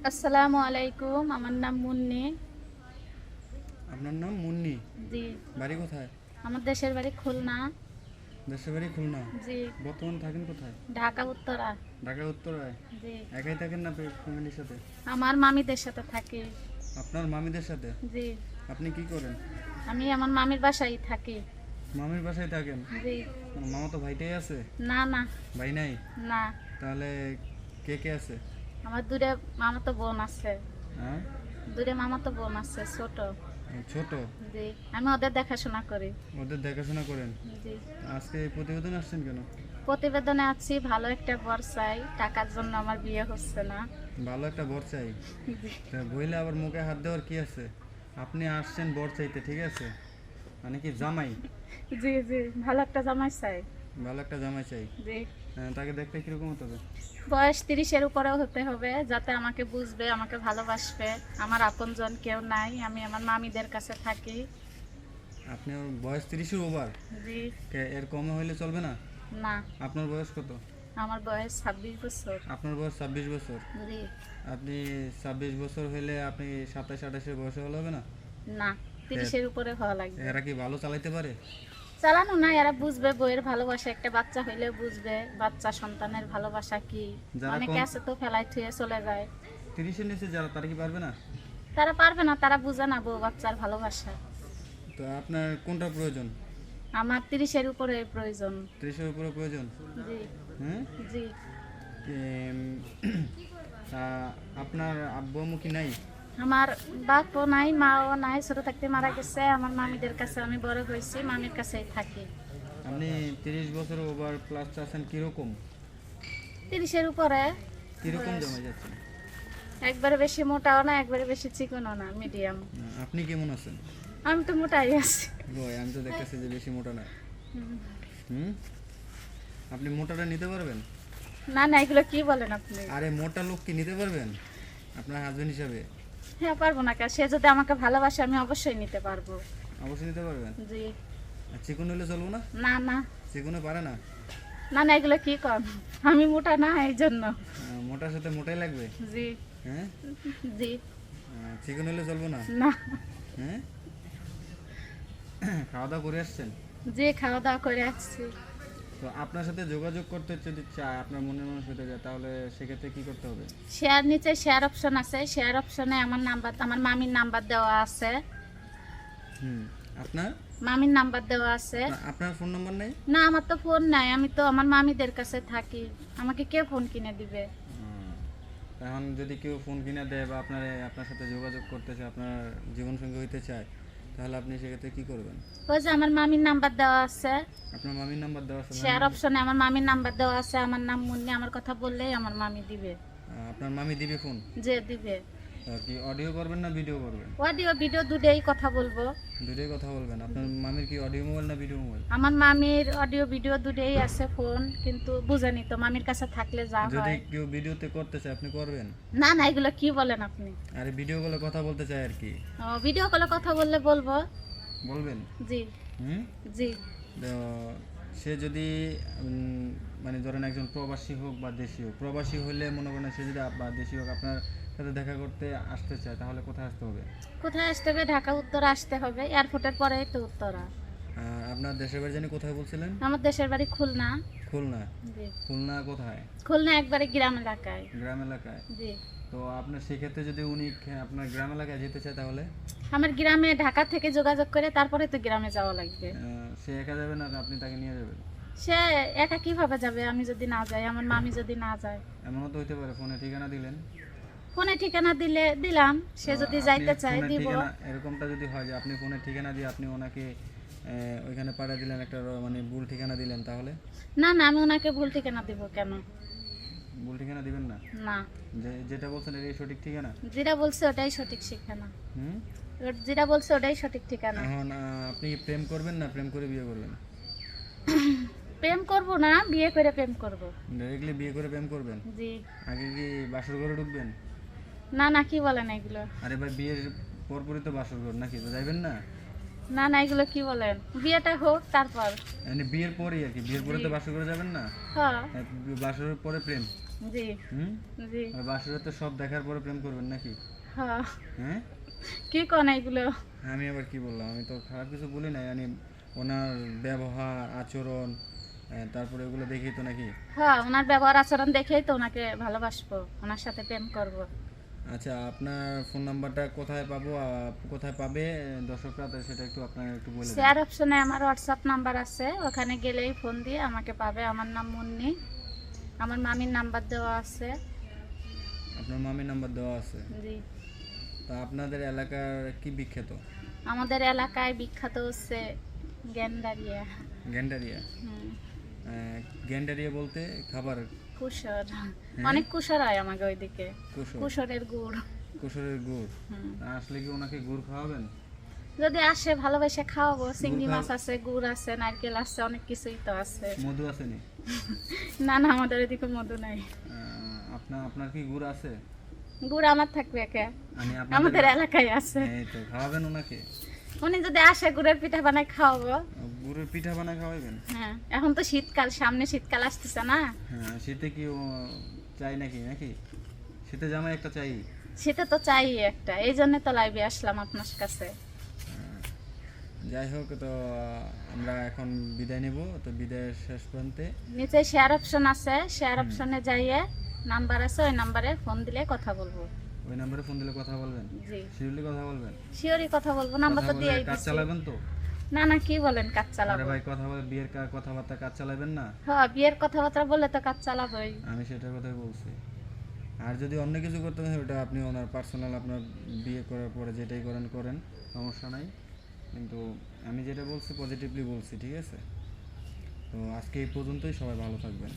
আসসালামু আলাইকুম, আমার নাম মুন্নি। আপনার নাম মুন্নি। জি। বাড়ি কোথায়? আমার দেশের বাড়ি খুলনা। দেশের বাড়ি খুলনা। জি। বর্তমান থাকেন কোথায়? ঢাকা উত্তরা। ঢাকা উত্তরায়। জি। একাই থাকেন না ফ্যামিলির সাথে? আমার মামিদের সাথে থাকি। আপনার মামিদের সাথে? জি। আপনি কি করেন? আমি আমার মামির বাসায় থাকি। মামির বাসায় থাকেন? জি। মামা তো ভাইটাই আছে? না না। ভাই নাই? না। তাহলে কে কে আছে? আমার দূরে মামাতো বোন আছে। হ্যাঁ, দূরে মামাতো বোন আছে, ছোট। ছোট। জি। আমি ওদের দেখাশোনা করি। ওদের দেখাশোনা করেন? জি। আজকে এই প্রতিবেদন আসছেন কেন? প্রতিবেদনে আছি, ভালো একটা বর চাই। টাকার জন্য আমার বিয়ে হচ্ছে না। ভালো একটা বর চাই? জি। তা বইলে আবার মুখে হাত দেওয়ার কি আছে? আপনি আসছেন বর চাইতে, ঠিক আছে? মানে কি জামাই? জি জি, ভালো একটা জামাই চাই। ভালো একটা জামাই চাই। জি। তাকে দেখতে কিরকম হতে হবে? বয়স 30-এর উপরেও হতে হবে, যাতে আমাকে বুঝবে, আমাকে ভালোবাসবে। আমার আপনজন কেউ নাই, আমি আমার মামিদের কাছে থাকি। আপনি ওর বয়স 30-এর ওভার? জি। এর কমে হইলে চলবে না? না। আপনার বয়স কত? আমার বয়স 26 বছর। আপনার বয়স 26 বছর? জি। আপনি 26 বছর হইলে আপনি 27-28-এর বয়সে হলে হবে না? না, 30-এর উপরে হওয়া লাগবে। এরা কি ভালো চালাইতে পারে? চালানো না, এরা বুঝবে বইয়ের ভালোবাসা, একটা বাচ্চা হইলে বুঝবে বাচ্চা সন্তানের ভালোবাসা কি। যারা অনেকে কম আছে তো ফেলাই থুয়ে চলে যায়। 30-এর নিচে যারা, তারা কি পারবে না? তারা পারবে না, তারা বুঝে না বউ বাচ্চার ভালোবাসা। তো আপনার কোনটা প্রয়োজন? আমার 30-এর উপরে প্রয়োজন। 30-এর উপরে প্রয়োজন? জি। হ্যাঁ। জি। এম, তা আপনার আব্বু আম্মু কি নাই? আমার বাপও নাই, মাও নাই, ছোট থাকতে মারা গেছে। আমার মামিদের কাছে আমি বড় হয়েছি, মামির কাছেই থাকি। আপনি 30 বছর ওভার প্লাস চাচ্ছেন কিরকম? 30-এর উপরে কিরকম বয়স। জমে যাচ্ছেন? একবারে বেশি মোটাও না, একবারে বেশি চিকনও না, মিডিয়াম। আপনি কেমন আছেন? আমি তো মোটাই আছি। ওই আমি তো দেখতেছি যে বেশি মোটা না। হুম। হুম। আপনি মোটাটা নিতে পারবেন? না না, এগুলো কি বলেন আপনি? আরে মোটা লোক কি নিতে পারবেন আপনার হাজবেন্ড হিসাবে? হ্যাঁ, পারবো না কেন? সে যদি আমাকে ভালোবাসে আমি অবশ্যই নিতে পারবো। অবশ্যই নিতে পারবেন। জি। আর চিকন হলে চলবো না? না না। চিকনে পারে না? না না, এগুলো কি কম? আমি মোটা না, এই জন্য। মোটার সাথে মোটাই লাগবে? জি। হ্যাঁ। জি। চিকন হলে চলবো না? না। হ্যাঁ। খাওয়া দাওয়া করে আসছেন? জি, খাওয়া দাওয়া করে আসছি। তো আপনার সাথে যোগাযোগ করতে যদি চায়, আপনার মনের মানুষ হতে যায়, তাহলে সেক্ষেত্রে কি করতে হবে? শেয়ার, নিচে শেয়ার অপশন আছে, শেয়ার অপশনে আমার নাম্বার, আমার মামির নাম্বার দেওয়া আছে। হুম। আপনার মামির নাম্বার দেওয়া আছে। আপনার ফোন নাম্বার নেই? না, আমার তো ফোন নাই, আমি তো আমার মামিদের কাছে থাকি। আমাকে কে ফোন কিনে দিবে? এখন যদি কেউ ফোন কিনে দেয় বা আপনার সাথে যোগাযোগ করতে চায়, আপনার জীবনসঙ্গী হইতে চায়, তাহলে আপনি সেক্ষেত্রে কি করবেন? ওই যে আমার মামির নাম্বার দেওয়া আছে, আপনার মামির নাম্বার দেওয়া আছে? শেয়ার অপশনে আমার মামির নাম্বার দেওয়া আছে। আমার নাম মুন্নি, আমার কথা বললেই আমার মামি দিবে। আপনার মামি দিবে ফোন? যে দিবে। কি অডিও করবেন না ভিডিও করবেন? অডিও ভিডিও দুটোই কথা বলবো। দুটোই কথা বলবেন? আপনার মামির কি অডিও মোবাইল না ভিডিও মোবাইল? আমার মামির অডিও ভিডিও দুটোই আছে ফোন, কিন্তু বুঝেনি তো, মামির কাছে থাকলে যা যদি হয়। কেউ ভিডিওতে করতে চায়, আপনি করবেন? না না, এগুলো কি বলেন আপনি? আরে ভিডিও কলে কথা বলতে চায় আর কি। ও, ভিডিও কলে কথা বললে বলবো। বলবেন? জি। হুম। জি। তো সে যদি মানে ধরেন একজন প্রবাসী হোক বা দেশি হোক, প্রবাসী হলে মনে করেন সে যদি বা দেশি হোক আপনার সাথে দেখা করতে আসতে চায়, তাহলে কোথায় আসতে হবে? কোথায় আসতে হবে? ঢাকা উত্তরা আসতে হবে, এয়ারপোর্টের পরেই তো উত্তরা। আপনার দেশের বাড়ি জানি কোথায় বলছিলেন? আমার দেশের বাড়ি খুলনা। খুলনা? জি। খুলনা কোথায়? খুলনা একবারে গ্রাম এলাকায়। গ্রাম এলাকায়? জি। তো আপনার সেক্ষেত্রে যদি উনি আপনার গ্রাম এলাকায় যেতে চায়, তাহলে আমার গ্রামে ঢাকা থেকে যোগাযোগ করে তারপরে তো গ্রামে যাওয়া লাগবে। সে একা যাবে না আপনি তাকে নিয়ে যাবেন? সে একা কিভাবে যাবে আমি যদি না যাই, আমার মামি যদি না যায়? এমনও তো হইতে পারে ফোনে ঠিকানা দিলেন, ফোনে ঠিকানা দিলে দিলাম, সে যদি আপনি যাইতে চায় ফোনের দিব। ঠিকানা, এরকমটা যদি হয় যে আপনি ফোনের ঠিকানা দিয়ে আপনি ওনাকে ওইখানে পাঠিয়ে দিলেন, একটা মানে ভুল ঠিকানা দিলেন, তাহলে? না না, আমি ওনাকে ভুল ঠিকানা দিব কেন? ভুল ঠিকানা দিবেন না? না, যেটা বলছেন এটাই সঠিক ঠিকানা? যেটা বলছে ওটাই সঠিক ঠিকানা। হুম। যেটা বলছে ওটাই সঠিক ঠিকানা। এখন আপনি কি প্রেম করবেন না প্রেম করে বিয়ে করবেন? প্রেম করব না, বিয়ে করে প্রেম করব। ডাইরেক্টলি বিয়ে করে প্রেম করবেন? জি। আগে কি বাসর ঘরে ঢুকবেন? না না, কি বলেন এগুলো? আরে ভাই, বিয়ের পরপরই তো বাসর ঘর, নাকি? তো যাইবেন না? না না, এগুলো কি বলেন? বিয়েটা হোক তারপর। মানে বিয়ের পরেই আর কি, বিয়ের পরে জি। তো বাসর ঘরে যাবেন না? হ্যাঁ। বাসরের পরে প্রেম? জি হুম? জি আর বাসরে তো সব দেখার পরে প্রেম করবেন নাকি? হ্যাঁ হ্যাঁ? কি কোন এগুলো? আমি আবার কি বললাম? আমি তো খারাপ কিছু বলি নাই। ওনার ব্যবহার, আচরণ, তারপরে ওগুলো দেখেই তো নাকি? হ্যাঁ, ওনার ব্যবহার আচরণ দেখেই তো ওনাকে ভালোবাসবো, ওনার সাথে প্রেম করব। আচ্ছা, আপনার ফোন নাম্বারটা কোথায় পাবো? কোথায় পাবে দর্শকরা? তো সেটা একটু আপনারা একটু বলে দেন। শেয়ার অপশনে আমার হোয়াটসঅ্যাপ নাম্বার আছে, ওখানে গেলেই ফোন দিয়ে আমাকে পাবে। আমার নাম মুন্নি, আমার মামির নাম্বার দেওয়া আছে। আপনার মামির নাম্বার দেওয়া আছে। জি, তা আপনাদের এলাকার কি বিখ্যাত? আমাদের এলাকায় বিখ্যাত হচ্ছে গেন্ডারিয়া। গ্যান্ডারিয়া? হুম, গ্যান্ডারিয়া বলতে খাবার? কুসর, অনেক কুসর হয় আমাকে ওইদিকে, কুসর? কুসরের গুড়। কুসরের গুড়? হুম, তা আসলে কি ওনাকে গুড় খাওয়াবেন? যদি আসে ভালোবেসে খাওয়াবো। চিংড়ি গুড় মাছ আছে, গুড় আছে, নারকেল আছে, অনেক কিছুই তো আছে। মধু আসেনি? না না, আমাদের ওইদিকে মধু নাই। আপনার কি গুড় আছে? গুড় আমার থাকবে একে, মানে আমাদের এলাকায় আছে। এই তো খাওয়াবেন ওনাকে। উনি যদি আসে গুড়ের পিঠা বানাই খাওয়াবো। গুড়ের পিঠা বানা খাওয়াবেন? হ্যাঁ, এখন তো শীতকাল, সামনে শীতকাল আসতেছে না? হ্যাঁ, শীতে কি চাই নাকি? শীতে জামাই একটা চাই। শীতে তো চাই একটা, এই জন্য তো লাইভে আসলাম আপনার কাছে। যাই হোক, তো আমরা এখন বিদায় নেব। তো বিদায়ের শেষ প্রান্তে নিচে শেয়ার অপশন আছে, শেয়ার অপশনে যাইয়ে নাম্বার আছে, ওই নাম্বারে ফোন দিলে কথা বলবো। ওই নাম্বারে ফোন দিলে কথা বলবেন? জি, শিরুলি কথা বলবেন? শিওরই কথা বলবো, নাম্বার তো কথা বলে দিয়েই কাজ দিছি। চালাবেন তো? না না, কি বলেন, কাজ আরে চালাবো? ভাই, কথা বলে বিয়ের কথাবার্তা কাজ চালাবেন না? হ্যাঁ, বিয়ের কথাবার্তা বললে তো কাজ চালাবোই। আমি সেটার কথাই বলছি। আর যদি অন্য কিছু করতে হয়, ওটা আপনি ওনার পার্সোনাল, আপনার বিয়ে করার পরে যেটাই করেন, সমস্যা নাই। কিন্তু আমি যেটা বলছি পজিটিভলি বলছি, ঠিক আছে? তো আজকে এই পর্যন্তই। সবাই ভালো থাকবেন।